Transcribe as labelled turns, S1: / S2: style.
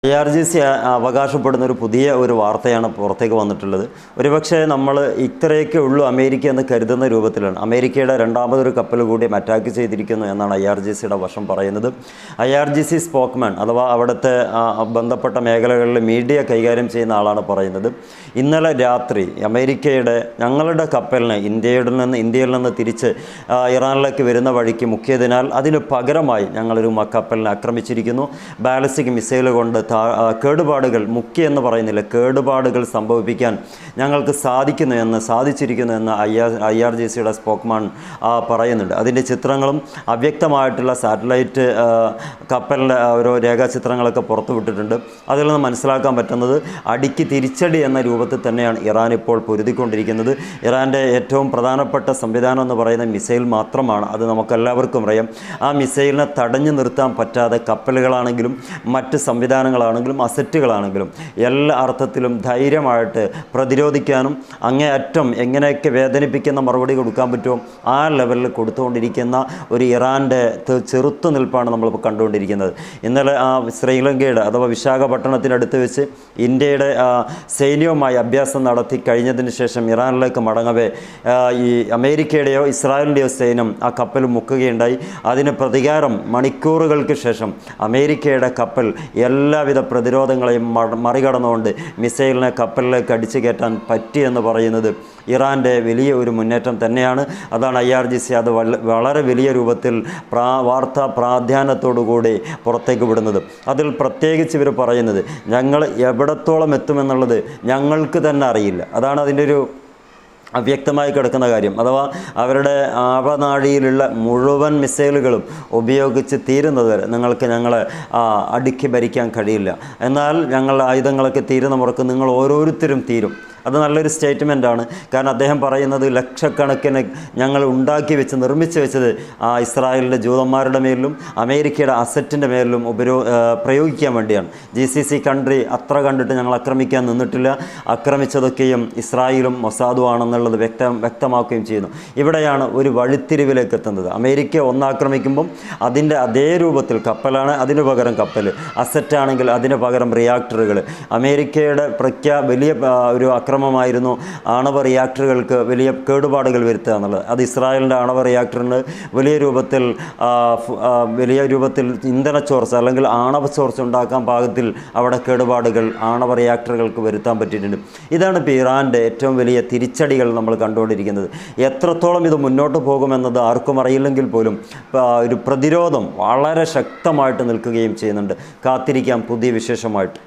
S1: IRGC അവകാശപ്പെടുന്ന ഒരു വാർത്തയാണ് പുറത്തേക്ക് വന്നിട്ടുള്ളത്. ഒരുപക്ഷെ നമ്മൾ ഇത്രയൊക്കെ ഉള്ളൂ അമേരിക്ക എന്ന് കരുതുന്ന രൂപത്തിലാണ്. അമേരിക്കയുടെ രണ്ടാമതൊരു കപ്പൽ കൂടി അറ്റാക്ക് ചെയ്തിരിക്കുന്നു എന്നാണ് IRGCയുടെ വശം പറയുന്നത്. IRGC സ്പോക്മാൻ അഥവാ അവിടുത്തെ ബന്ധപ്പെട്ട മേഖലകളിൽ മീഡിയ കൈകാര്യം ചെയ്യുന്ന ആളാണ് പറയുന്നത്, ഇന്നലെ രാത്രി ഞങ്ങളുടെ കപ്പലിനെ ഇന്ത്യയിൽ നിന്ന് തിരിച്ച് ഇറാനിലേക്ക് വരുന്ന വഴിക്ക് മുക്കിയതിനാൽ അതിന് പകരമായി ഞങ്ങളൊരു കപ്പലിനെ ആക്രമിച്ചിരിക്കുന്നു. ബാലിസ്റ്റിക് മിസൈൽ കൊണ്ട് കേടുപാടുകൾ എന്ന് പറയുന്നില്ല, കേടുപാടുകൾ സംഭവിപ്പിക്കാൻ ഞങ്ങൾക്ക് സാധിച്ചിരിക്കുന്നു എന്ന് IRGCയുടെ സ്പോക്മാൻ പറയുന്നുണ്ട്. അതിൻ്റെ ചിത്രങ്ങളും അവ്യക്തമായിട്ടുള്ള സാറ്റലൈറ്റ് കപ്പലിൻ്റെ ഓരോ രേഖാചിത്രങ്ങളൊക്കെ പുറത്തുവിട്ടിട്ടുണ്ട്. അതിൽ നിന്ന് മനസ്സിലാക്കാൻ പറ്റുന്നത് തിരിച്ചടി എന്ന രൂപത്തിൽ തന്നെയാണ് ഇറാൻ ഇപ്പോൾ പൊരുതിക്കൊണ്ടിരിക്കുന്നത്. ഇറാൻ്റെ ഏറ്റവും പ്രധാനപ്പെട്ട സംവിധാനം എന്ന് പറയുന്ന മിസൈൽ മാത്രമാണ്. അത് നമുക്കെല്ലാവർക്കും അറിയാം. ആ മിസൈലിനെ തടഞ്ഞു നിർത്താൻ പറ്റാതെ കപ്പലുകളാണെങ്കിലും മറ്റ് സംവിധാനങ്ങളാണെങ്കിലും അസറ്റുകളാണെങ്കിലും എല്ലാ അർത്ഥത്തിലും ധൈര്യമായിട്ട് പ്രതിരോധിക്കാനും അങ്ങേയറ്റം എങ്ങനെയൊക്കെ വേദനിപ്പിക്കുന്ന മറുപടി കൊടുക്കാൻ പറ്റുമോ ആ ലെവലിൽ കൊടുത്തുകൊണ്ടിരിക്കുന്ന ഒരു ഇറാൻ്റെ ചെറുത്തുനിൽപ്പാണ് നമ്മളിപ്പോൾ കണ്ടുകൊണ്ടിരിക്കുന്നത്. ഇന്നലെ ശ്രീലങ്കയുടെ അഥവാ വിശാഖപട്ടണത്തിനടുത്ത് വെച്ച് ഇന്ത്യയുടെ സൈന്യവുമായി അഭ്യാസം നടത്തി കഴിഞ്ഞതിന് ശേഷം ഇറാനിലേക്ക് മടങ്ങവേ ഈ അമേരിക്കയുടെയോ ഇസ്രായേലിൻ്റെയോ സൈന്യം ആ കപ്പൽ മുക്കുകയുണ്ടായി. അതിന് പ്രതികാരം മണിക്കൂറുകൾക്ക് ശേഷം അമേരിക്കയുടെ കപ്പൽ എല്ലാവിധ പ്രതിരോധങ്ങളെയും മറികടന്നുകൊണ്ട് മിസൈലിനെ കപ്പലിലേക്ക് അടിച്ചു കയറ്റാൻ പറ്റിയെന്ന് പറയുന്നത് ഇറാൻ്റെ വലിയ ഒരു മുന്നേറ്റം തന്നെയാണ്. അതാണ് IRGC അത് വളരെ വലിയ രൂപത്തിൽ വാർത്താ പ്രാധാന്യത്തോടുകൂടി പുറത്തേക്ക് വിടുന്നത്. അതിൽ പ്രത്യേകിച്ച് ഇവർ പറയുന്നത് ഞങ്ങൾ എവിടത്തോളം എത്തുമെന്നുള്ളത് ഞങ്ങൾക്ക് തന്നെ അറിയില്ല. അതാണ് അതിൻ്റെ ഒരു അവ്യക്തമായി കിടക്കുന്ന കാര്യം. അഥവാ അവരുടെ ആവനാഴിയിലുള്ള മുഴുവൻ മിസൈലുകളും ഉപയോഗിച്ച് തീരുന്നത് വരെ ഞങ്ങളെ അടുക്കി ഭരിക്കാൻ കഴിയില്ല. എന്നാൽ ഞങ്ങളുടെ ആയുധങ്ങളൊക്കെ തീരുന്ന മുറക്ക് നിങ്ങൾ ഓരോരുത്തരും തീരും. അത് നല്ലൊരു സ്റ്റേറ്റ്മെൻറ്റാണ്. കാരണം അദ്ദേഹം പറയുന്നത് ലക്ഷക്കണക്കിന് ഞങ്ങൾ നിർമ്മിച്ച് വെച്ചത് ഇസ്രായേലിൻ്റെ ജൂതന്മാരുടെ മേലിലും അമേരിക്കയുടെ അസറ്റിൻ്റെ മേലിലും പ്രയോഗിക്കാൻ വേണ്ടിയാണ്. GCC കൺട്രി അത്ര കണ്ടിട്ട് ഞങ്ങൾ ആക്രമിക്കാൻ നിന്നിട്ടില്ല. ആക്രമിച്ചതൊക്കെയും ഇസ്രായേലും മൊസാദും ആണെന്നുള്ളത് വ്യക്തമാക്കുകയും ചെയ്യുന്നു. ഇവിടെയാണ് ഒരു വഴിത്തിരിവിലേക്ക് എത്തുന്നത്. അമേരിക്ക ഒന്നാക്രമിക്കുമ്പം അതിൻ്റെ അതേ രൂപത്തിൽ കപ്പലാണ്, അതിന് പകരം കപ്പൽ, അസറ്റാണെങ്കിൽ അതിന് പകരം റിയാക്ടറുകൾ. അമേരിക്കയുടെ വലിയ ഒരു ആക്രമണമായിരുന്നു ആണവ റിയാക്ടറുകൾക്ക് വലിയ കേടുപാടുകൾ വരുത്തുക എന്നുള്ളത്. അത് ഇസ്രായേലിൻ്റെ ആണവ റിയാക്ടറിന് വലിയ രൂപത്തിൽ ഇന്ധന ചോർച്ച അല്ലെങ്കിൽ ആണവ ചോർച്ച ഉണ്ടാക്കാൻ പാകത്തിൽ അവിടെ കേടുപാടുകൾ ആണവ റിയാക്ടറുകൾക്ക് വരുത്താൻ പറ്റിയിട്ടുണ്ട്. ഇതാണ് ഇപ്പോൾ ഇറാൻ്റെ ഏറ്റവും വലിയ തിരിച്ചടികൾ നമ്മൾ കണ്ടുകൊണ്ടിരിക്കുന്നത്. എത്രത്തോളം ഇത് മുന്നോട്ട് പോകുമെന്നത് ആർക്കും അറിയില്ലെങ്കിൽ പോലും ഒരു പ്രതിരോധം വളരെ ശക്തമായിട്ട് നിൽക്കുകയും ചെയ്യുന്നുണ്ട്. കാത്തിരിക്കാം പുതിയ വിശേഷമായിട്ട്.